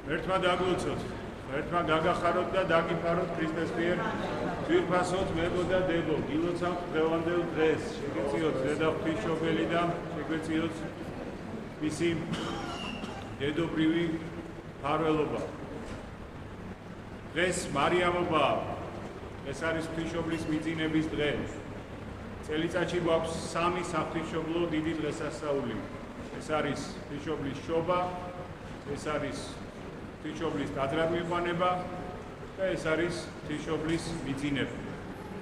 ერთმა დაგლოცოთ, ერთმა გაგახაროთ და დაგიფაროთ ქრისტეს მიერ ძვირფასოთ მეგო და დებო, გილოცავთ დღევანდელ დღეს, შეგეციოთ დედა ღვთისმშობელი და შეგეციოთ მისი დედობრივი მფარველობა. დღეს მარიამობა, ეს არის ღვთისმშობლის მიძინების დღე. წელიწადში გვაქვს 3 საღვთისმშობლო დიდი დღესასწაული. ეს არის ღვთისმშობლის შობა, ეს არის ღვთისმშობლის ტაძრადმიყვანება და ეს არის ღვთისმშობლის მიძინება.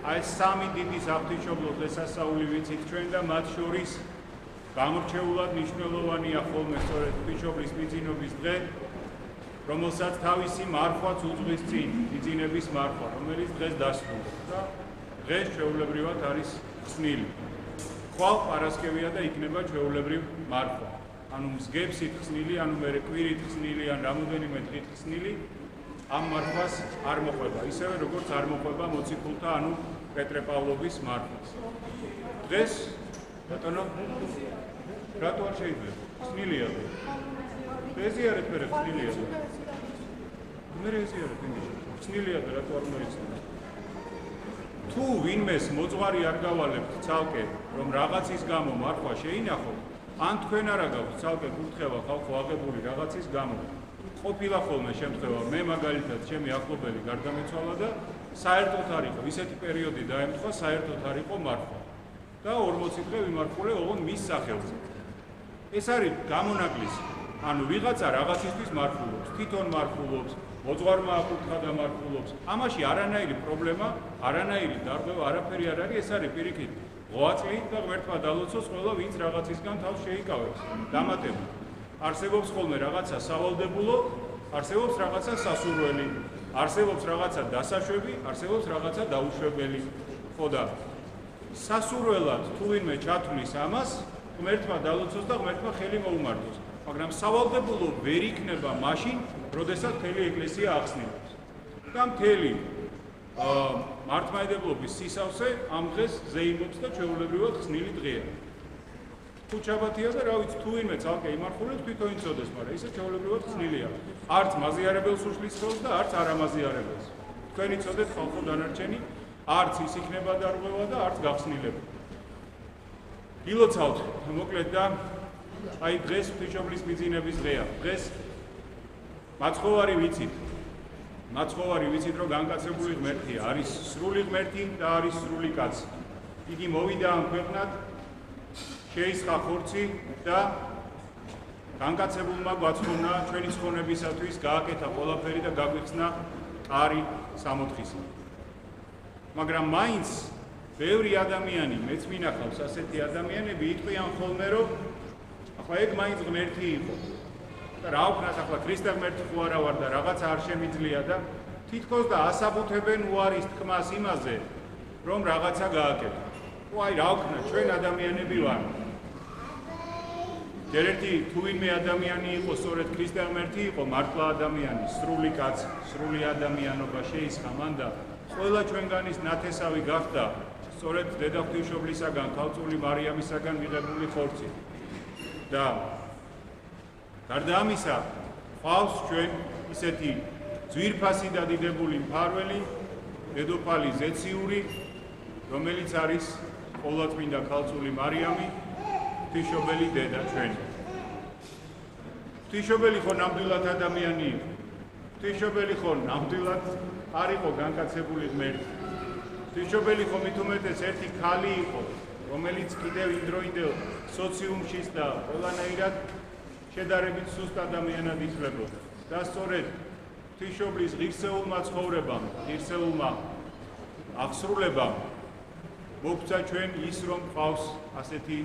აი ეს 3 დიდი საღვთისმშობლო დღესასწაული ვიცით ჩვენ და მათ შორის გამორჩეულად მნიშვნელოვანია ხოლმე სწორედ ღვთისმშობლის მიძინების დღე, რომელსაც თავისი მარხვაც უძღვის წინ, მიძინების მარხვა, რომელიც დღეს დასრულდა და დღეს ჩვეულებრივად არის ხსნილი. ხვალ პარასკევია და იქნება ჩვეულებრივ მარხვა. ანუ მსგებსით ხსნილი, ანუ მერე კვირით ხსნილი ან რამოდენიმე დღით ხსნილი ამ მარხვას არ მოყვება, ისევე როგორც არ მოყვება მოციქულთა, ანუ პეტრე პავლობის მარხვას. დღეს ბატონო რატო არ შეიძლება? ხსნილია. ეზიარეთ მერე ხსნილია. მერე ეზიარეთ იმის. ხსნილია და რატო არ მოიცნო? თუ ვინმეს მოძღვარი არ გავალებთ ცალკე, რომ რაღაცის გამო მარხვა შეინახოთ, ან თქვენ არა გაქვთ ცალკე კურთხევა ხალხო აღებული რაღაცის გამო, ყოფილა ხოლმე შემთხვევა, მე მაგალითად ჩემი ახლობელი გარდამეცვალა და საერთოდ არ იყო, ისეთი პერიოდი დაემთხვა, საერთოდ არ იყო მარხვა. და 40 დღე ვიმარხულე ოღონდ მის სახელზე. ეს არის გამონაკლისი. ანუ ვიღაცა რაღაცისთვის მარხულობს, თვითონ მარხულობს, მოძღვარმა აკურთხა და მარხულობს. ამაში არანაირი პრობლემა, არანაირი დარღვევა, არაფერი არ არის, ეს არის პირიქით. ღვაწლით და ღმერთმა დალოცოს ყველა, ვინც რაღაცისგან თავს შეიკავებს. დამატება. არსებობს ხოლმე რაღაცა სავალდებულო, არსებობს რაღაცა სასურველი, არსებობს რაღაცა დასაშვები, არსებობს რაღაცა დაუშვებელი. ხო და სასურველად თუ ვინმე ჩათვლის ამას, ღმერთმა დალოცოს და ღმერთმა ხელი მოუმართოს. მაგრამ სავალდებულო ვერ იქნება მაშინ, როდესაც მთელი ეკლესია ახსნილობს. და მთელი მართლმადიდებლობის სისავსე ამ დღეს ზეიმობს და ჩვეულებრივად ხსნილი დღეა. თუ ჩაბათია და რა ვიცი, თუ ვინმე ცალკე იმარხულებს, თვითონ იცოდეს, მაგრამ ისე ჩვეულებრივად ხსნილია. არც მაზიარებელს უშლის ხელს და არც არამაზიარებელს. თქვენ იცოდეთ ხალხო დანარჩენი, არც ის იქნება დარღვევა და არც გახსნილება. გილოცავთ, მოკლედ და აი დღეს ღვთისმშობლის მიძინების დღეა. დღეს მაცხოვარი ვიცით. მაცხოვარი ვიცით, რომ განკაცებული ღმერთია, არის სრული ღმერთი და არის სრული კაცი. იგი მოვიდა ამ ქვეყნად, შეისხა ხორცი და განკაცებულმა გვაცხონა ჩვენი ცხონებისათვის, გააკეთა ყველაფერი და გაგვიხსნა არი სამოთხისა. მაგრამ მაინც ბევრი ადამიანი, მეც მინახავს ასეთი ადამიანები, იტყვიან ხოლმე, რომ ახლა ეგ მაინც ღმერთი იყო. და რა ვქნათ ახლა ქრისტე ღმერთი ხო არა ვარ და რაღაცა არ შემიძლია და თითქოს და ასაბუთებენ უარის თქმას იმაზე, რომ რაღაცა გააკეთო. ხო აი რა ვქნათ, ჩვენ ადამიანები ვარ. ჯერერთი თუ ვინმე ადამიანი იყო, სწორედ ქრისტე ღმერთი იყო, მართლა ადამიანი, სრული კაცი, სრული ადამიანობა შეისხა მან და ყველა ჩვენგანის ნათესავი გახდა სწორედ დედა ღვთისმშობლისაგან, ქალწული მარიამისაგან მიღებული ხორცი. და გარდა ამისა, ყავს ჩვენ ისეთი ძვირფასი და დიდებული მფარველი, დედოფალი ზეციური, რომელიც არის ყოვლადწმინდა ქალწული მარიამი, ღვთისმშობელი დედა ჩვენი. ღვთისმშობელი ხო ნამდვილად ადამიანი იყო. ღვთისმშობელი ხო ნამდვილად არ იყო განკაცებული ღმერთი. ღვთისმშობელი ხო მით უმეტეს ერთი ქალი იყო, რომელიც კიდევ იმდროინდელ სოციუმში და ყველანაირად შედარებით სუსტ ადამიანად ითვლებოდა. და სწორედ ღვთისმშობლის ღირსეულმა ცხოვრებამ, ღირსეულმა აღსრულებამ მოგცა ჩვენ ის, რომ ყავს ასეთი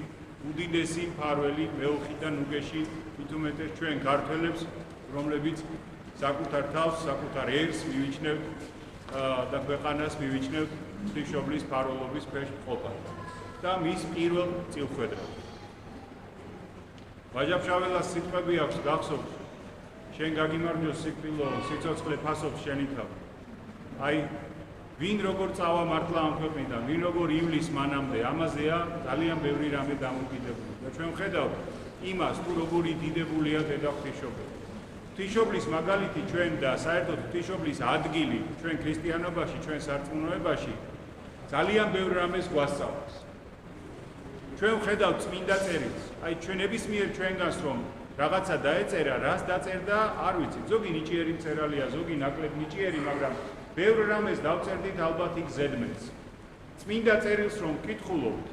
უდიდესი მფარველი მეოხი და ნუგეში, მით უმეტეს ჩვენ ქართველებს, რომლებიც საკუთარ თავს, საკუთარ ერს მივიჩნევთ და ქვეყანას მივიჩნევთ ღვთისმშობლის მფარველობის ქვეშ ყოფად და მის პირველ წილხვედრად. ვაჟა-ფშაველას სიტყვები აქვს გახსოვთ, შენ გაგიმარჯოს სიკვდილო, სიცოცხლე ფასობს შენი თავი. აი, ვინ როგორ წავა მართლა ამ ქვეყნიდან, ვინ როგორ ივლის მანამდე, ამაზეა ძალიან ბევრი რამე დამოკიდებული. და ჩვენ ვხედავთ იმას, თუ როგორი დიდებულია დედა ღვთისმშობელი. ღვთისმშობლის მაგალითი ჩვენ და საერთოდ ღვთისმშობლის ადგილი ჩვენ ქრისტიანობაში, ჩვენ სარწმუნოებაში ძალიან ბევრ რამეს გვასწავლებს. ჩვენ ვხედავთ წმინდა წერილს, აი ჩვენ ნებისმიერ ჩვენგანს რომ რაღაცა დაეწერა, რას დაწერდა, არ ვიცით. ზოგი ნიჭიერი მწერალია, ზოგი ნაკლებ ნიჭიერი, მაგრამ ბევრ რამეს დავწერდით ალბათ იქ ზედმეტს. წმინდა წერილს რომ ვკითხულობთ,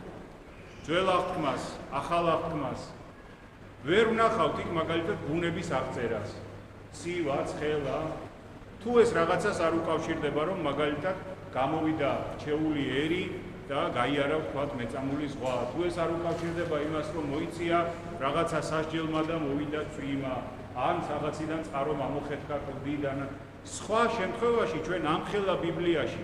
ძველ აღთქმას, ახალ აღთქმას, ვერ ვნახავთ იქ მაგალითად ბუნების აღწერას. ცივა, ცხელა, თუ ეს რაღაცას არ უკავშირდება, რომ მაგალითად გამოვიდა რჩეული ერი და გაიარა ვთქვათ მეწამული ზღვა. თუ ეს არ უკავშირდება იმას, რომ მოიწია რაღაცა სასჯელმა და მოვიდა წვიმა, ან რაღაციდან წყარო მომხეთქა კლდიდან. სხვა შემთხვევაში ჩვენ ამხელა ბიბლიაში,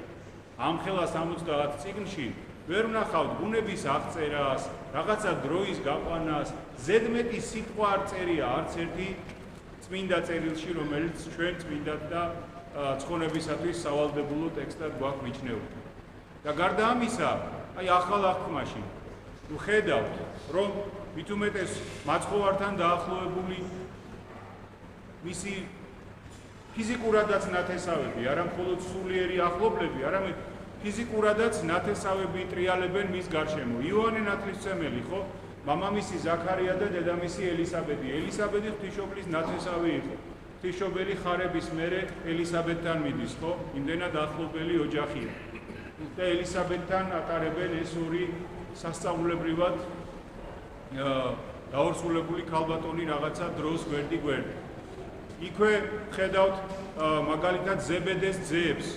ამხელა 70 წიგნში ვერ ვნახავთ ბუნების აღწერას, რაღაცა დროის გაყვანას, ზედმეტი სიტყვა არ წერია არც ერთი წმინდა წერილში, რომელიც ჩვენ წმინდად და ცხონებისათვის სავალდებულო ტექსტად გვაქვს მიჩნეული. და გარდა ამისა, აი ახალ აღთქმაში ვხედავთ, რომ მით უმეტეს მაცხოვართან დაახლოებული მისი ფიზიკურადაც ნათესავები, არა მხოლოდ სულიერი ახლობლები, არამედ ფიზიკურადაც ნათესავები ტრიალებენ მის გარშემო. იოანე ნათლისმცემელი, ხო? მამამისი ზაქარია და დედამისი ელისაბედი. ელისაბედი ღვთისმშობლის ნათესავი იყო. ღვთისმშობელი ხარების მერე ელისაბედთან მიდის, ხო? იმდენად ახლობელი ოჯახია. და ელისაბედთან ატარებენ ეს ორი სასწაულებრივად დაორსულებული ქალბატონი რაღაცა დროს გვერდი-გვერდი. იქვე ხედავთ მაგალითად ზებედეს ძეებს,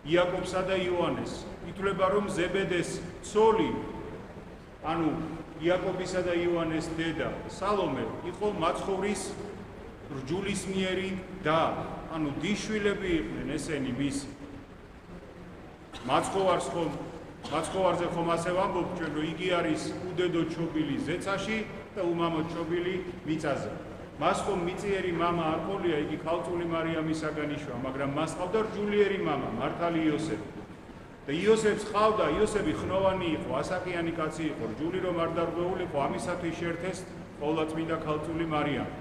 იაკობსა და იოანეს. ითვლება, რომ ზებედეს ცოლი, ანუ იაკობისა და იოანეს დედა, სალომე, იყო მაცხოვრის რჯულისმიერი და, ანუ დიშვილები იყვნენ ესენი მისი. მაცხოვარზე ხომ ასე ვამბობთ ჩვენ, რომ იგი არის უდედო ჩობილი ზეცაში და უმამო ჩობილი მიწაზე. მას ხომ მიწიერი მამა არ ყოლია, იგი ქალწული მარიამისაგან იშვა, მაგრამ მას ყავდა რჯულიერი მამა, მართალი იოსები. და იოსებს ყავდა, იოსები ხნოვანი იყო, ასაკიანი კაცი იყო, რჯული რომ არ დარღვეულიყო, ამისათვის შეერთეს ყოვლადწმინდა ქალწული მარიამი.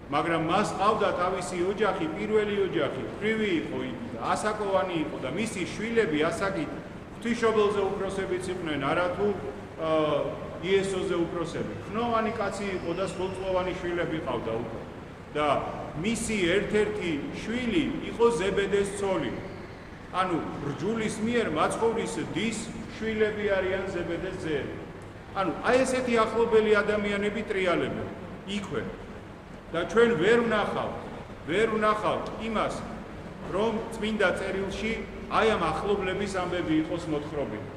მაგრამ მას ყავდა თავისი ოჯახი, პირველი ოჯახი, ფრივი იყო იგი და ასაკოვანი იყო და მისი შვილები ასაკით ღვთისმშობელზე უფროსებიც იყვნენ, არათუ იესოზე უფროსები. ხნოვანი კაცი იყო და სრულწლოვანი შვილები ყავდა უკვე. და მისი ერთ-ერთი შვილი იყო ზებედეს ცოლი. ანუ რჯულის მიერ მაცხოვრის დის შვილები არიან ზებედეს ძეები. ანუ აი ესეთი ახლობელი ადამიანები ტრიალებენ იქვე. და ჩვენ ვერ ვნახავთ იმას, რომ წმინდა წერილში აი ამ ახლობლების ამბები იყოს მოთხრობილი.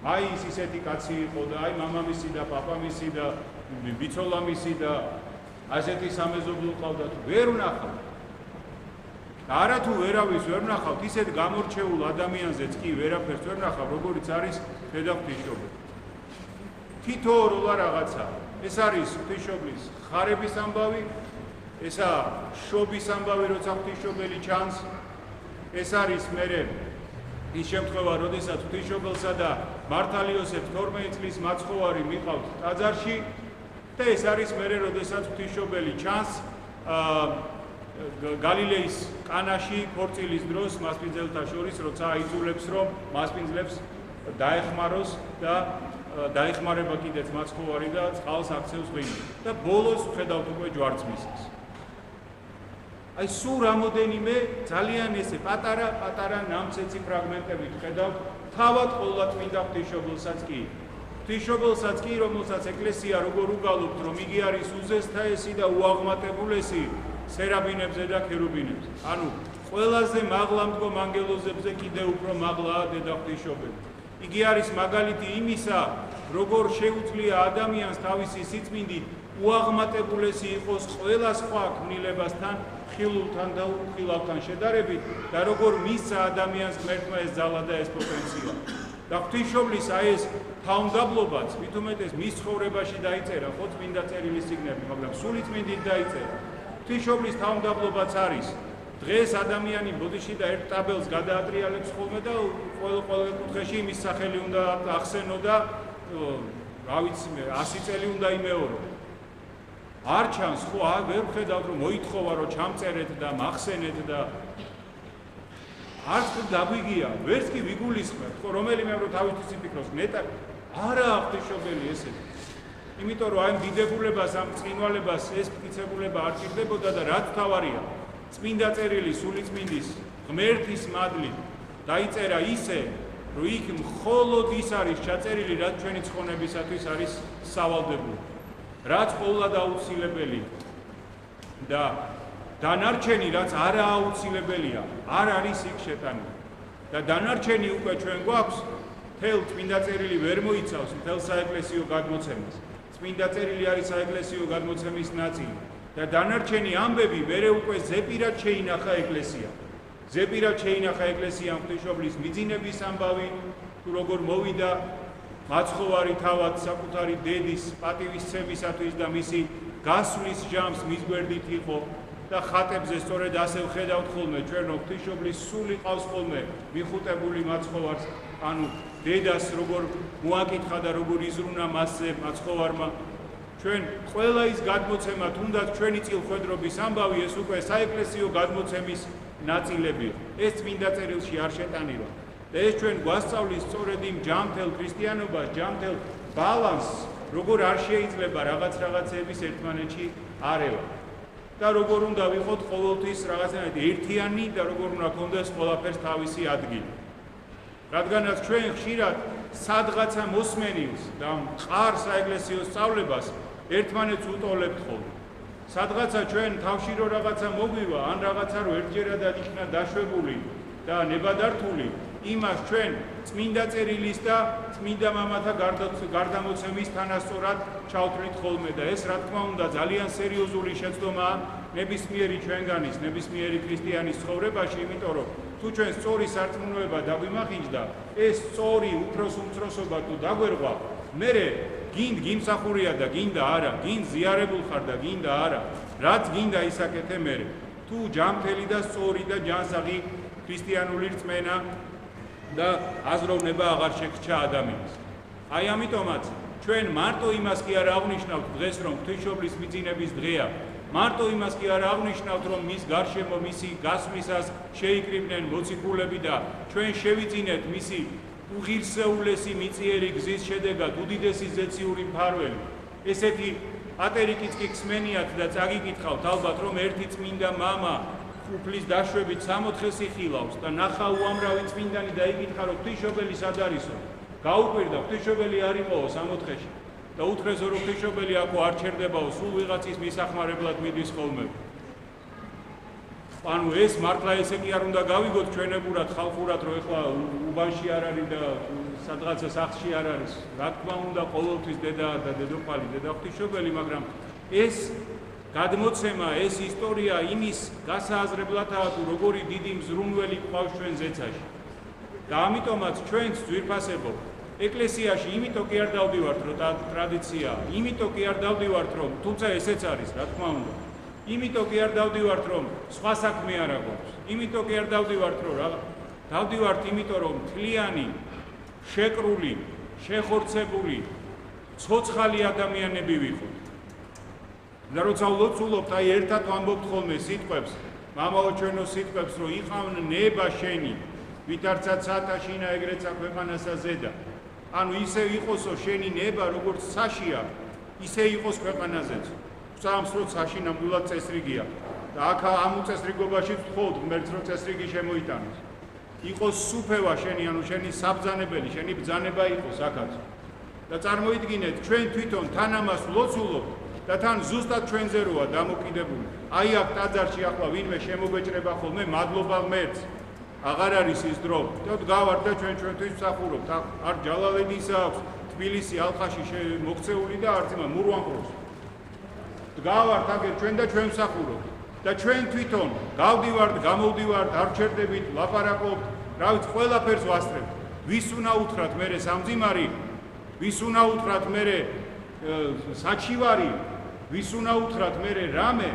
აი ის ისეთი კაცი იყო და აი მამამისი და პაპამისი და ბიცოლამისი და ასეთი სამეზობლო ყავდა, ვერ ვნახავთ. და არათუ ვერავის ვერ ვნახავთ, ისეთ გამორჩეულ ადამიანზეც კი ვერაფერს ვერ ვნახავ, როგორიც არის დედა ღვთისმშობელი. თითოეულა რაღაცა. ეს არის ღვთისმშობლის ხარების ამბავი, ესაა შობის ამბავი, როცა ღვთისმშობელი ჩანს. ეს არის მერე ის შემთხვევა, როდესაც ღვთისმშობელსა და მართალი იოსებს 12 წლის მაცხოვარი მიყავთ ტაძარში და ეს არის მერე, როდესაც ღვთისმშობელი ჩანს გალილეის კანაში ქორწილის დროს მასპინძელთა შორის, როცა აიძულებს, რომ მასპინძლებს დაეხმაროს და დაეხმარება კიდეც მაცხოვარი და წყალს აქცევს ღვინით და ბოლოს ვხედავთ უკვე ჯვარცმისას. აი სულ რამოდენიმე ძალიან ესე პატარა ნამცეცი ფრაგმენტები ვხედავთ თავად ყოვლადწმინდა ღვთისმშობელსაც კი. ღვთისმშობელსაც კი, რომელსაც ეკლესია როგორ უგალობთ, რომ იგი არის უზესთაესი და უაღმატებულესი სერაბინებზე და ქერუბინებზე. ანუ ყველაზე მაღლა მდგომ ანგელოზებზე კიდევ უფრო მაღლაა დედა ღვთისმშობელი. იგი არის მაგალითი იმისა, როგორ შეუძლია ადამიანს თავისი სიწმინდით უაღმატებულესი იყოს ყველა სხვა ქმნილებასთან, ხილულთან და უხილავთან შედარებით და როგორ მისცა ადამიანს ღმერთმა ეს ძალა და ეს პოტენციალი. და ღვთისმშობლის აი ეს თავმდაბლობაც მით უმეტეს მის ცხოვრებაში დაიწერა, ხო წმინდა წერილის წიგნები, მაგრამ სული წმინდით დაიწერა. ღვთისმშობლის თავმდაბლობაც არის დღეს ადამიანი ბოდიში და ერთ ტაბელს გადაატრიალებს ხოლმე და ყოველ კუთხეში იმის სახელი უნდა ახსენო და რა ვიცი მე 100 წელი უნდა იმეორო. არ ჩანს ხო ვერ ხედავთ რომ მოითხოვა რომ ჩამწერეთ და მახსენეთ და არც დაგვიგია ვერც კი ვიგულისხმებთ ხო რომელიმე რომ თავისთვის იფიქროს ნეტა არა ღვთისმშობელი ესეთი იმიტომ რომ აი დიდებულებას ამ წინვალებას ეს მტკიცებულება არ ჭირდებოდა და რაც თავარია წმინდა წერილი სულიწმინდის ღმერთის მადლით დაიწერა ისე რომ იქ მხოლოდ ის არის ჩაწერილი რაც ჩვენი ცხონებისათვის არის სავალდებული რაც ყოვლად აუცილებელი და დანარჩენი რაც არა აუცილებელია არ არის იქ შეტანილი და დანარჩენი უკვე ჩვენ გვაქვს თელ წმინდა წერილი ვერ მოიცავს თელ საეკლესიო გადმოცემას წმინდა წერილი არის საეკლესიო გადმოცემის ნაწილი და დანარჩენი ამბები მერე უკვე ზეპირად შეინახა ეკლესია ზეპირად შეინახა ეკლესიამ ღვთისმშობლის მიძინების ამბავი თუ როგორ მოვიდა მაცხოვარი თავად საკუთარი დედის პატივისცემისათვის და მისი გასვლის ჟამს მის გვერდით იყო და ხატებზე სწორედ ასე ვხედავთ ხოლმე ჩვენ რომ ღვთისმშობლის სული ყავს ხოლმე მიხუტებული მაცხოვარს ანუ დედას როგორ მოაკითხა და როგორ იზრუნა მასზე მაცხოვარმა ჩვენ ყველა ის გადმოცემა თუნდაც ჩვენი წილხვედრობის ამბავი ეს უკვე საეკლესიო გადმოცემის ნაწილებია ეს წმინდა წერილში არ შეტანილი და ეს ჩვენ გვასწავლის სწორედ იმ ჯანმრთელ ქრისტიანობას ჯანმრთელ ბალანსს როგორ არ შეიძლება რაღაცების ერთმანეთში არევა და როგორ უნდა ვიყოთ ყოველთვის რაღაცნაირად ერთიანი და როგორ უნდა გქონდეს ყველაფერს თავისი ადგილი რადგანაც ჩვენ ხშირად სადღაცა მოსმენილს და მყარ საეკლესიო სწავლებას ერთმანეთს უტოლებთ ხოლმე სადღაცა ჩვენ თავში რო რაღაცა მოგვივა ან რაღაცა რო ერთჯერადად იქნა დაშვებული და ნებადართული იმას ჩვენ წმინდა წერილის და წმინდა მამათა გარდამოცემის თანასწორად ჩავთვლით ხოლმე და ეს რა თქმა უნდა ძალიან სერიოზული შეცდომაა ნებისმიერი ჩვენგანის ნებისმიერი ქრისტიანის ცხოვრებაში იმიტომ რომ თუ ჩვენ სწორი სარწმუნოება დაგვიმახინჯდა ეს სწორი უფროს უმცროსობა თუ დაგვერღვა მერე გინდ გიმსახურია და გინდა არა გინდ ზიარებულ ხარ და გინდა არა რაც გინდა ისაკეთე მერე თუ ჯანმრთელი და სწორი და ჯანსაღი ქრისტიანული რწმენა და აზროვნება აღარ შეგრჩა ადამიანს აი ამიტომაც ჩვენ მარტო იმას კი არ აღნიშნავთ დღეს რომ ღვთისმშობლის მიძინების დღეა მარტო იმას კი არ აღნიშნავთ რომ მის გარშემო მისი გასვლისას შეიკრიბნენ მოციქულები და ჩვენ შევიძინეთ მისი უღირსეულესი მიწიერი გზის შედეგად უდიდესი ზეციური მფარველი ესეთი პატერიკიც კი ხსმენიათ და წაგიკითხავთ ალბათ რომ ერთი წმინდა მამა უფლის დაშვებით 60-ს იხილავს და ნახა უამრავი წმინდანი და იკითხა რომ ღვთისმშობელი სად არისო გაუკვირდა ღვთისმშობელი არ იყოო 60-ში და უთხრესო რომ ღვთისმშობელი აქ არ ჩერდებაო სულ ვიღაცის მისახმარებლად მიდის ხოლმე ანუ ეს მართლა ესე კი არ უნდა გავიგოთ ჩვენებურად ხალხურად რომ ეხლა უბანში არ არის და სადღაცა სახლში არ არის რა თქმა უნდა ყოველთვის დედა და დედოფალი დედა ღვთისმშობელი მაგრამ ეს გადმოცემა ეს ისტორია იმის გასააზრებლადაა თუ როგორი დიდი მზრუნველი ყავს ჩვენ ზეცაში და ამიტომაც ჩვენც ძვირფასებო ეკლესიაში იმიტომ კი არ დავდივართ რომ ტრადიცია იმიტომ კი არ დავდივართ რომ თუმცა ესეც არის რა თქმა უნდა იმიტომ კი არ დავდივართ რომ სხვა საქმე არ აქვს იმიტომ კი არ დავდივართ რომ დავდივართ იმიტომ რომ მთლიანი შეკრული შეხორცებული ცოცხალი ადამიანები ვიყოთ და როცა ვლოცულობთ აი ერთად ვამბობთ ხოლმე სიტყვებს მამაო ჩვენო სიტყვებს რომ იყავნ ნება შენი ვითარცა ცათაშინა ეგრეცა ქვეყანასა ზედა ანუ ისე იყოსო შენი ნება როგორც საშია ისე იყოს ქვეყანაზეც სამს რო საში ნამდვილად წესრიგია და აქ ამ უწესრიგობაში ვთხოვთ ღმერთს რომ წესრიგი შემოიტანოს იყოს სუფევა შენი ანუ შენი საბძანებელი შენი ბძანება იყოს აქაც და წარმოიდგინეთ ჩვენ თვითონ თან ამას ვლოცულობთ და თან ზუსტად ჩვენზე როა დამოკიდებული აი აქ ტაძარში ახლა ვინმე შემოგეჭრება ხოლმე მადლობა ღმერთს აღარ არის ის დრო და გავარ და ჩვენ ჩვენთვის ვსახურობთ არ ჯალალედის აქვს თბილისი ალყაში მოქცეული და არც იმა მურვანპროს გავართ აგერ ჩვენ და ჩვენ ვსახურობთ და ჩვენ თვითონ გავდივართ გამოვდივართ არ ჩერდებით ლაპარაკობთ რა ვიცი ყველაფერს ვასწრებთ ვის უნდა უთხრათ მერე სამძიმარი ვის უნდა უთხრათ მერე საჩივარი ვის უნდა უთხრათ მერე რამე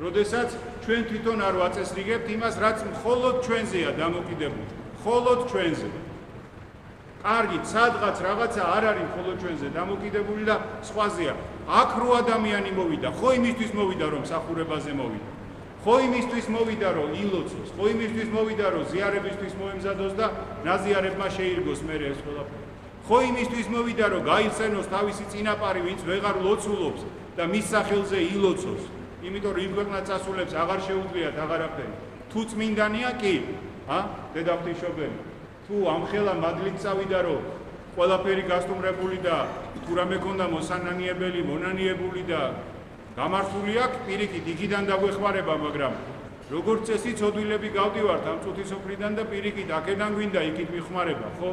როდესაც ჩვენ თვითონ არ ვაწესრიგებთ იმას რაც მხოლოდ ჩვენზეა დამოკიდებული მხოლოდ ჩვენზე კარგით, სადღაც რაღაცა არ არის მხოლოდ ჩვენზე დამოკიდებული და სხვაზეა. აქ რო ადამიანი მოვიდა, ხო იმისთვის მოვიდა რომ მსახურებაზე მოვიდა. ხო იმისთვის მოვიდა რომ ილოცოს, ხო იმისთვის მოვიდა რომ ზიარებისთვის მოემზადოს და ნაზიარებმა შეირგოს მერე ეს ყველაფერი. ხო იმისთვის მოვიდა რომ გაიხსენოს თავისი წინაპარი, ვინც ვეღარ ლოცულობს და მის სახელზე ილოცოს. იმიტომ რომ იმ ქვეყნად წასულებს აღარ შეუძლიათ აღარაფერი. თუ წმინდანია კი, დედა ღვთისმშობელი. თუ ამხელა მადლით წავიდა რომ ყველაფერი გასტუმრებული და თუ რამე ქონდა მოსანანიებელი, მონანიებული და გამართული აქვს, პირიქით იქიდან დაგვეხმარება, მაგრამ როგორც წესი ცოდვილები გავდივართ ამ წუთისოფრიდან და პირიქით აქედან გვინდა იქით მიხმარება, ხო?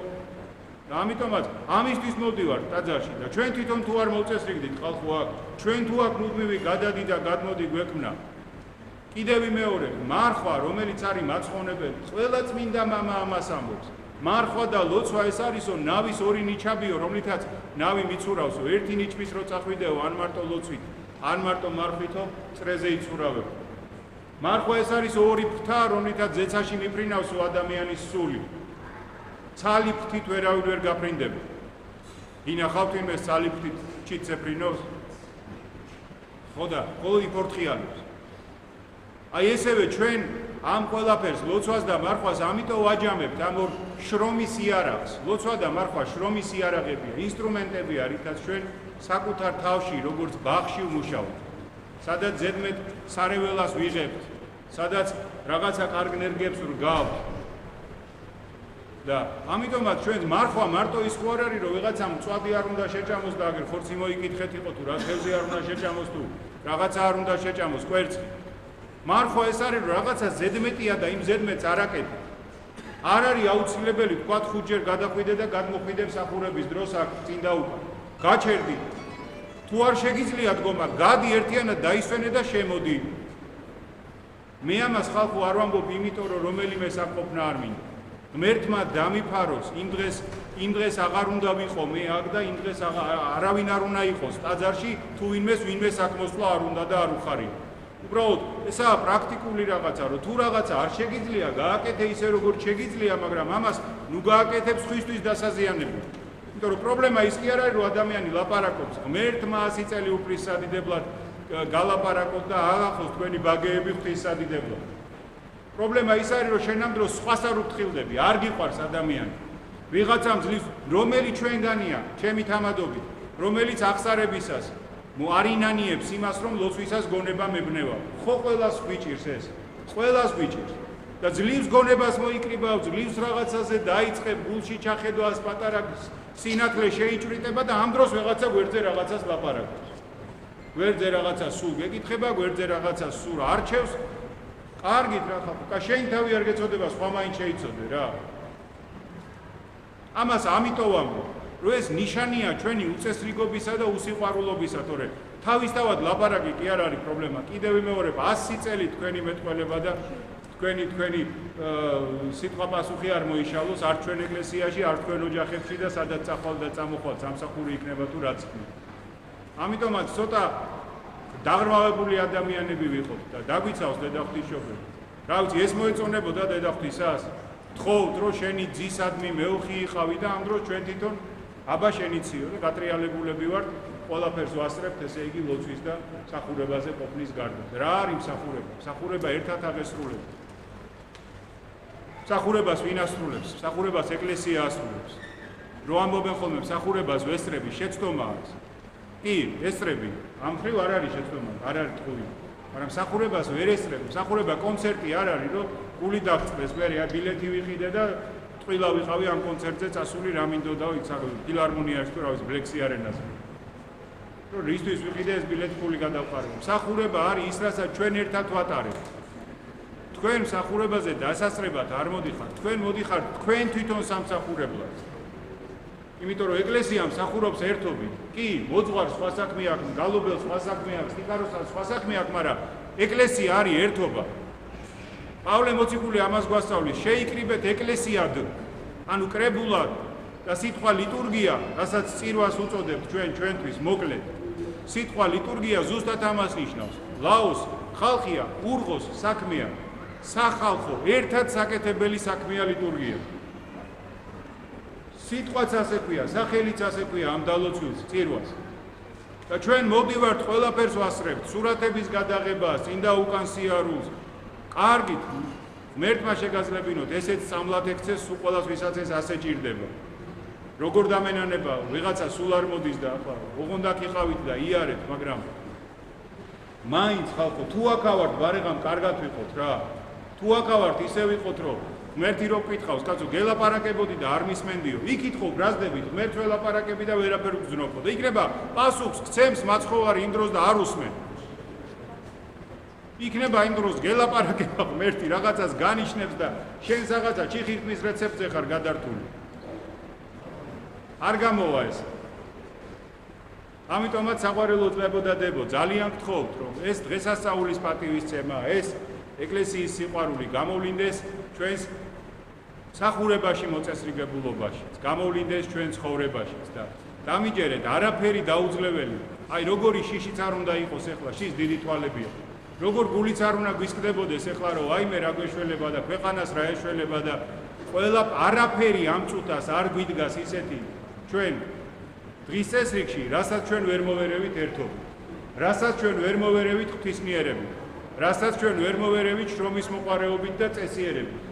და ამიტომაც ამისთვის მოვდივართ ტაძარში და ჩვენ თვითონ თუ არ მოვწესრიგდით ხალხო აქ, ჩვენ თუ აქ მუდმივი გადადი და გადმოდი გვექმნა. კიდევ მეორე, მარხვა, რომელიც არის მაცხოვნებელი, ყველა წმინდა მამა ამას ამბობს. მარხვა და ლოცვა ეს არისო ნავის ორი ნიჩაბიო, რომლითაც ნავი მიცურავსო, ერთი ნიჩბის რო წახვიდეო, ან მარტო ლოცვით, ან მარტო მარხვითო წრეზე იცურავებ. მარხვა ეს არის ორი ფრთა, რომლითაც ზეცაში მიფრინავსო ადამიანის სული. ცალი ფრთით ვერავინ ვერ გაფრინდება. ინახავთ იმეს ცალი ფრთით ჩიტს ეფრინავს? ხო და ყოველ იფორთხიანებს. აი ესევე ჩვენ ამ ყველაფერს ლოცვას და მარხვას ამიტომ ვაჯამებთ ამ ორ შრომის იარაღს. ლოცვა და მარხვა შრომის იარაღებია, ინსტრუმენტებია, რითაც ჩვენ საკუთარ თავში, როგორც ბაღში ვმუშაობთ. სადაც ზედმეტ სარეველას ვიღებთ, სადაც რაღაცა კარგ ენერგიებს ვრგავთ. და ამიტომაც ჩვენ მარხვა მარტო ის ხო არ არის, რომ ვიღაცამ მწვადი არ უნდა შეჭამოს და აგერ ხორცი მოიკითხეთ იყო თუ რა ხევზე არ უნდა შეჭამოს თუ რაღაცა არ უნდა შეჭამოს კვერცხი. მარხვა ეს არის, რომ რაღაცა ზედმეტია და იმ ზედმეტს არ აკეთებ. არ არის აუცილებელი თქვა 5 ჯერ გადახვიდე და გადმოხვიდე მსახურების დროს აქ წინ და უკან. გაჩერდი. თუ არ შეგიძლია დგომა, გადი ერთიანად დაისვენე და შემოდი. მე ამას ხალხო არ ვამბობ, იმიტომ რომ რომელიმე საკყოფნა არ მინდა. ღმერთმა დამიფაროს, იმ დღეს აღარ უნდა ვიყო მე აქ და იმ დღეს არავინ არ უნდა იყოს ტაძარში, თუ ვინმე საქმოსვლა არ უნდა და არ უხარია. უბრალოდ ესაა პრაქტიკული რაღაცა, რომ თუ რაღაცა არ შეგიძლია, გააკეთე ისე როგორც შეგიძლია, მაგრამ ამას ნუ გააკეთებ სხვისთვის დასაზიანებლად. იმიტომ რომ პრობლემა ის კი არ არის, რომ ადამიანი ლაპარაკობს, ღმერთმა 100 წელი უფლის სადიდებლად გალაპარაკოთ და აღახოს თქვენი ბაგეები ღვთის სადიდებლად. პრობლემა ის არის, რომ შენ ამ დროს სხვას არ უფრთხილდები, არ გიყვარს ადამიანი. ვიღაცამ ძლივს, რომელი ჩვენგანია, ჩემი თამადობით, რომელიც აღსარებისას არინანიებს იმას, რომ ლოცვისას გონება მებნევა. ხო ყველას გვიჭირს ეს, ყველას გვიჭირს. და ძლივს გონებას მოიკრიბავ, ძლივს რაღაცაზე დაიწყებ, გულში ჩახედვას, პატარა სინათლე შეიჭრიტება და ამ დროს ვიღაცა გვერდზე რაღაცას ლაპარაკობს. გვერდზე რაღაცა სულ გეკითხება, გვერდზე რაღაცა სულ არჩევს. კარგით რა ხალხო, შენ თავი არ გეწოდება, სხვა მაინც შეიცოდე რა. ამას ამიტომ ვამბობ, რომ ეს ნიშანია ჩვენი უწესრიგობისა და უსიყვარულობისა, თორე თავისთავად ლაპარაკი კი არ არის პრობლემა. კიდევ ვიმეორებ, 100 წელი თქვენი მეტყველება და თქვენი სიტყვა პასუხი არ მოიშალოს არ ჩვენ ეკლესიაში, არ თქვენ ოჯახებში და სადაც წახვალ და წამოხვალ სამსახური იქნება თუ რაც იქნება. ამიტომაც ცოტა დაღრმავებული ადამიანები ვიყოთ და დაგვიცავს დედა ღვთისმშობელი. რა ვიცი, ეს მოეწონებოდა დედა ღვთისას? თხოვთ, რომ შენი ძისადმი მეუხი იყავი და ამ დროს ჩვენ თვითონ აბა შენიციო და გატრიალებულები ვართ, ყველაფერს ვასწრებთ, ესე იგი ლოცვის და მსახურებაზე ყოფნის გარდა. რა არის მსახურება? მსახურება ერთად აღესრულება. მსახურებას ვინ ასრულებს? მსახურებას ეკლესია ასრულებს. რო ამბობენ ხოლმე მსახურებას ვესწრები, შეცდომაა ეს. კი, ესწრები, ამ ხრივ არ არის შეცდომა, არ არის ტყუილი. მაგრამ მსახურებას ვერ ესწრები, მსახურება კონცერტი არ არის, რომ გული დაგწყდეს, მე ბილეთი ვიყიდე და ტყილა ვიყავი ამ კონცერტზე წასული რა მინდოდა იქ ფილარმონიაში თუ რა ვიცი, ბლექსი არენაზე. რომ რისთვის ვიყიდე ეს ბილეთი გული გადავყარე. მსახურება არის ის, რასაც ჩვენ ერთად ვატარებთ. თქვენ მსახურებაზე დასასწრებად არ მოდიხართ, თქვენ მოდიხართ თქვენ თვითონ სამსახურებლად. იმიტომ რომ ეკლესია მსახურობს ერთობით. კი, მოძღვარს სხვა საქმე აქვს, გალობელს სხვა საქმე აქვს, ტიკაროსას სხვა საქმე აქვს, მაგრამ ეკლესია არის ერთობა. პავლე მოციქული ამას გვასწავლის, შეიკრიბეთ ეკლესიად, ანუ კრებულად და სიტყვა ლიტურგია, რასაც წირვას უწოდებთ ჩვენთვის, მოკლედ. სიტყვა ლიტურგია ზუსტად ამას ნიშნავს. ლაოს ხალხია, ურღოს საქმეა. სახალხო, ერთად საკეთებელი საქმეა ლიტურგია. სიტყვაც ასე ქვია, სახელიც ასე ქვია ამ დალოცვილს, წირვას. და ჩვენ მოვდივართ ყველაფერს ვასწრებთ, სურათების გადაღებას, წინ და უკან სიარულს. კარგით, ღმერთმა შეგაძლებინოთ, ესეც სწამლად ექცეს, სულ ყველას ვისაც ეს ასე ჭირდება. როგორ დამენანება, ვიღაცა სულ არ მოდის და ახლა ოღონდ აქ იყავით და იარეთ, მაგრამ მაინც ხალხო, თუ აქავართ, ბარეგამ კარგად ვიყოთ რა. თუ აქავართ, ისე ვიყოთ, რომ ღმერთი რო გკითხავს, კაცო, გელაპარაკებოდი და არ მისმენდიო. იქითხო, გრაზდებით, ღმერთს ველაპარაკები და ვერაფერ უგზნობო. და იქნება პასუხს გცემს მაცხოვარი იმ დროს და არ უსმენ. იქნება იმ დროს გელაპარაკება ღმერთი, რაღაცას განიშნებს და შენ რაღაცა ჩიხირთმის რეცეპტზე ხარ გადართული. არ გამოვა ეს. ამიტომაც საყვარელო ძლებო და დებო, ძალიან გთხოვთ, რომ ეს დღესასწაულის პატივისცემა, ეს ეკლესიის სიყვარული გამოვლინდეს ჩვენს სახურებაში მოწესრიგებულობაშიც, გამოვლინდეს ჩვენ ცხოვრებაშიც და დამიჯერეთ, არაფერი დაუძლეველი. აი, როგორი შიშიც არ უნდა იყოს ახლა, შის დიდი თვალებია. როგორ გულიც არ უნდა გვისკდებოდეს ახლა, რომ აი მე რა გვეშველება და ქვეყანას რა ეშველება და ყველა არაფერი ამ წუთას არ გვიდგას ისეთი ჩვენ დღის წესრიგში, რასაც ჩვენ ვერ მოვერევით ერთობით, რასაც ჩვენ ვერ მოვერევით ღვთისმიერებით, რასაც ჩვენ ვერ მოვერევით შრომის მოყვარეობით და წესიერებით.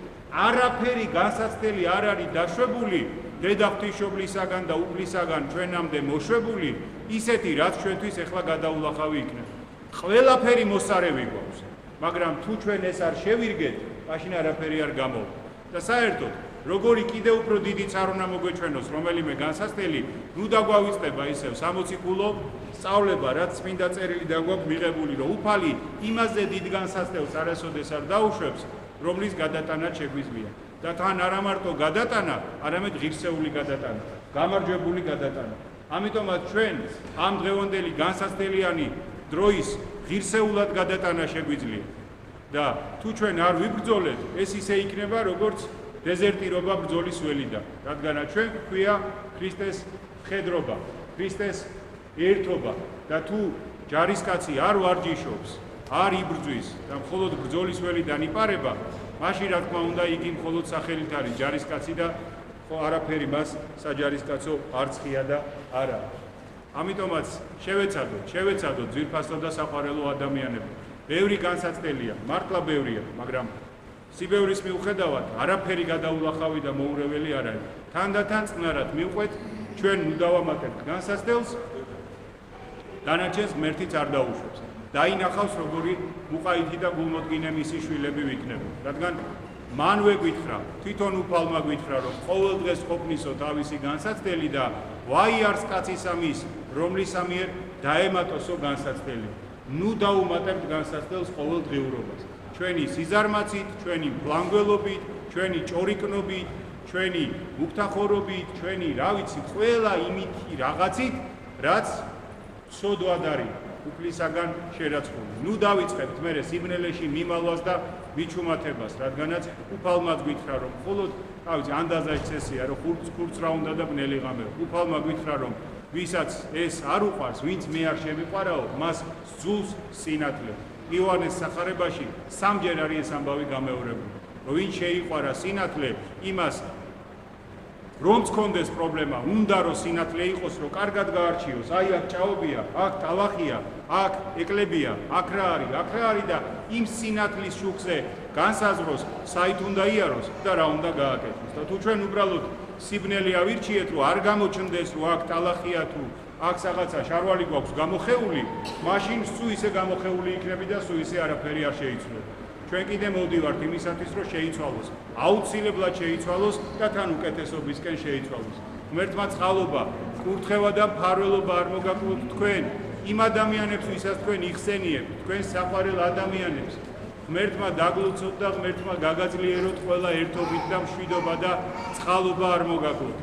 არაფერი განსაცდელი არ არის დაშვებული დედა ღვთისმშობლისაგან და უფლისაგან ჩვენამდე მოშვებული ისეთი, რაც ჩვენთვის ახლა გადაულახავი იქნება. ყველაფერი მოსარევი გვაქვს, მაგრამ თუ ჩვენ ეს არ შევირგეთ, მაშინ არაფერი არ გამოვა. და საერთოდ როგორი კიდევ უფრო დიდიც არ უნდა მოგვეჩვენოს რომელიმე განსაცდელი, ნუ დაგვავიწყდება ისევ 60 კულო სწავლება, რაც წმინდა წერილი დაგვაქვს მიღებული, რომ უფალი იმაზე დიდ განსაცდელს არასოდეს არ დაუშვებს, რომლის გადატანა შეგვიძლია. და თან არა მარტო გადატანა, არამედ ღირსეული გადატანა, გამარჯვებული გადატანა. ამიტომაც ჩვენ ამ დღევანდელი განსაცდელიანი დროის ღირსეულად გადატანა შეგვიძლია. და თუ ჩვენ არ ვიბრძოლეთ, ეს ისე იქნება, როგორც დეზერტირობა ბრძოლის ველიდან, რადგანაც ჩვენ გვქვია ქრისტეს მხედრობა, ქრისტეს ერთობა და თუ ჯარისკაცი არ ვარჯიშობს, არ იბრძვის და მხოლოდ ბრძოლის ველიდან იპარება, მაშინ რა თქმა უნდა იგი მხოლოდ სახელით არის ჯარისკაცი და არაფერი მას საჯარისკაცო არც ხია და არა. ამიტომაც შევეცადოთ ძვირფასო და საყვარელო ადამიანები. ბევრი განსაცდელია, მართლა ბევრია, მაგრამ სიბევრის მიუხედავად არაფერი გადაულახავი და მოურეველი არ არის. თანდათან წყნარად მივყვეთ, ჩვენ დავამატებთ განსაცდელს, დანარჩენს ღმერთიც არ დაუშვებს. დაინახავს როგორი მუყაითი და გულმოდგინე მისი შვილები ვიქნებო. რადგან მანვე გვითხრა, თვითონ უფალმა გვითხრა, რომ ყოველ დღეს ყოფნისო თავისი განსაცდელი და ვაიარს კაცისა მის, რომლისა მიერ დაემატოსო განსაცდელი. ნუ დაუმატებთ განსაცდელს ყოველ დღეურობას. ჩვენი სიზარმაცით, ჩვენი მფლანგველობით, ჩვენი ჭორიკნობით, ჩვენი მუქთახორობით, ჩვენი რა ვიცი, ყველა იმითი რაღაცით, რაც სოდვად არის უფლისაგან შერაცხული. ნუ დავიწყებთ მერე სიბნელეში მიმალვას და მიჩუმათებას, რადგანაც უფალმაც გითხრა, რომ მხოლოდ რა ვიცი, ანდაზაის წესია, რომ ხურც რა უნდა და ბნელი ღამეო. უფალმა გითხრა, რომ ვისაც ეს არ უყვარს, ვინც მე არ შევიყვარაო, მას სძულს სინათლე. იოანეს სახარებაში სამჯერ არის ეს ამბავი გამეორებული, რომ ვინც შეიყვარა სინათლე, იმას რომც კონდეს პრობლემა, უნდა რომ სინათლე იყოს, რომ კარგად გაარჩიოს. აი აქ ჭაობია, აქ ტალახია, აქ ეკლებია, აქ რა არის და იმ სინათლის შუქზე განსაზღვროს, საით უნდა იაროს და რა უნდა გააკეთოს. და თუ ჩვენ უბრალოდ სიბნელი ავირჩიეთ, რომ არ გამოჩნდეს, რომ აქ ტალახია თუ აქ რაღაცა შარვალი გვაქვს გამოხეული, მაშინ სულ ისე გამოხეული იქნები და სულ ისე არაფერი არ შეიცვლება. ჩვენ კიდე მოვდივართ იმისათვის, რომ შეიცვალოს, აუცილებლად შეიცვალოს და თან უკეთესობისკენ შეიცვალოს. ღმერთმა წყალობა, კურთხევა და მფარველობა არ მოგაკლოთ თქვენ, იმ ადამიანებს, ვისაც თქვენ იხსენიებთ, თქვენ საყვარელ ადამიანებს. ღმერთმა დაგლოცოთ და ღმერთმა გაგაძლიეროთ ყველა ერთობით და მშვიდობა და წყალობა არ მოგაკლოთ.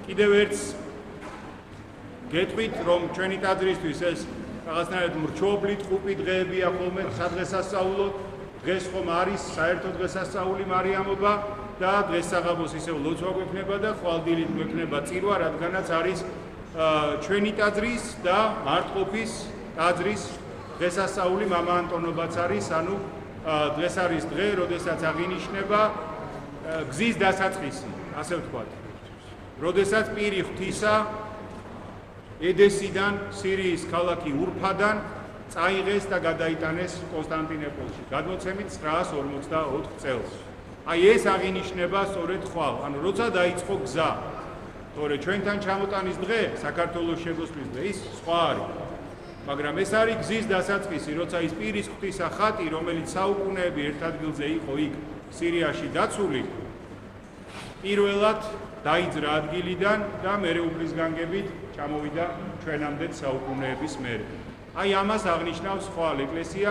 კიდევ ერთს გეტყვით, რომ ჩვენი ტაძრისთვის ეს რაღაცნაირად მრჩობლით ყუპი დღეებია ხოლმე სადღესასწაულოდ. დღეს ხომ არის საერთო დღესასწაული მარიამობა და დღესაღამოს ისევ ლოცვა გვექნება და ხვალდილით გვექნება წირვა, რადგანაც არის ჩვენი ტაძრის და მარტყოფის ტაძრის დღესასწაული მამა ანტონობაც არის, ანუ დღეს არის დღე, როდესაც აღინიშნება გზის დასაწყისი, ასე ვთქვათ. როდესაც პირი ღვთისა ედესიდან სირიის ქალაქი ურფადან წაიღეს და გადაიტანეს კონსტანტინოპოლში გადმოცემით 954 წელს. აი ეს აღინიშნება სწორედ ხვალ, ანუ როცა დაიწყო გზა, თორე ჩვენთან ჩამოტანის დღე, საქართველოს შეგოსმის დღე ის სხვა არის. მაგრამ ეს არის გზის დასაწყისი, როცა ის პირის ღვთისა ხატი, რომელიც საუკუნეები ერთ ადგილზე იყო იქ სირიაში დაცული, პირველად დაიძრა ადგილიდან და მერე უფლის განგებით ჩამოვიდა ჩვენამდე საუკუნეების მერე. აი ამას აღნიშნავს ხვალ ეკლესია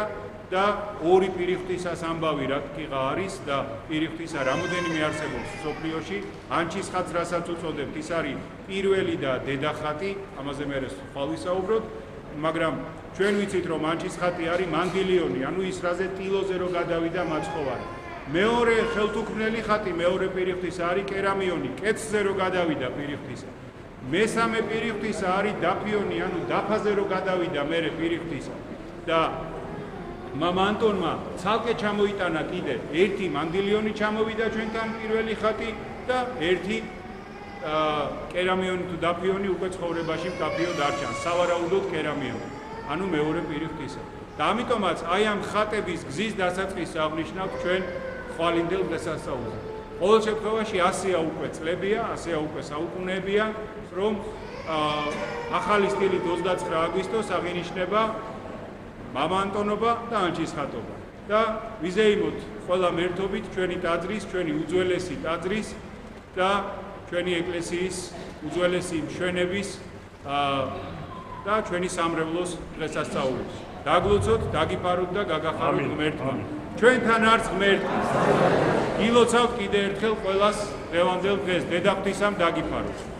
და ორი პირი ღვთისას ამბავი რა თქმა არის და პირი ღვთისა რამოდენიმე არსებობს სოფლიოში, ანჩის ხატს რასაც უწოდებთ, ის არის პირველი და დედახატი, ამაზე მე ხვალ ვისაუბროთ, მაგრამ ჩვენ ვიცით რომ ანჩის ხატი არის მანგილიონი, ანუ ის რაზე ტილოზე რო გადავიდა მაცხოვარი. მეორე ხელთუქმნელი ხატი, მეორე პირი ღვთისა არის კერამიონი, კეცზე რო გადავიდა პირი ღვთისა. მესამე პირი ღვთისა არის დაფიონი, ანუ დაფაზე რო გადავიდა მერე პირი ღვთისა. და მამა ანტონმა ცალკე ჩამოიტანა კიდე ერთი მანგილიონი ჩამოვიდა ჩვენთან პირველი ხატი და ერთი კერამიონი თუ დაფიონი უკვე ცხოვრებაში მკაფიო დარჩანს, სავარაუდოდ კერამიონი, ანუ მეორე პირი ღვთისა. და ამიტომაც აი ამ ხატების გზის დასაწყისს აღნიშნავთ ჩვენ ხვალინდელ დღესასწაულზე. ყოველ შემთხვევაში 100-ია უკვე წლებია, 100-ია უკვე საუკუნეებია, რომ ახალი სტილით 29 აგვისტოს აღინიშნება მამა ანტონობა და ანჩის ხატობა. და ვიზეიმოთ ყველა მერთობით ჩვენი ტაძრის, ჩვენი უძველესი ტაძრის და ჩვენი ეკლესიის უძველესი მშვენების და ჩვენი სამრევლოს დღესასწაულს. დაგლოცოთ, დაგიფაროთ და გაგახაროთ ღმერთმა. ჩვენთან არც ღმერთი. გილოცავთ კიდე ერთხელ ყველას დღევანდელ დღეს, დედა ღვთისამ დაგიფაროთ.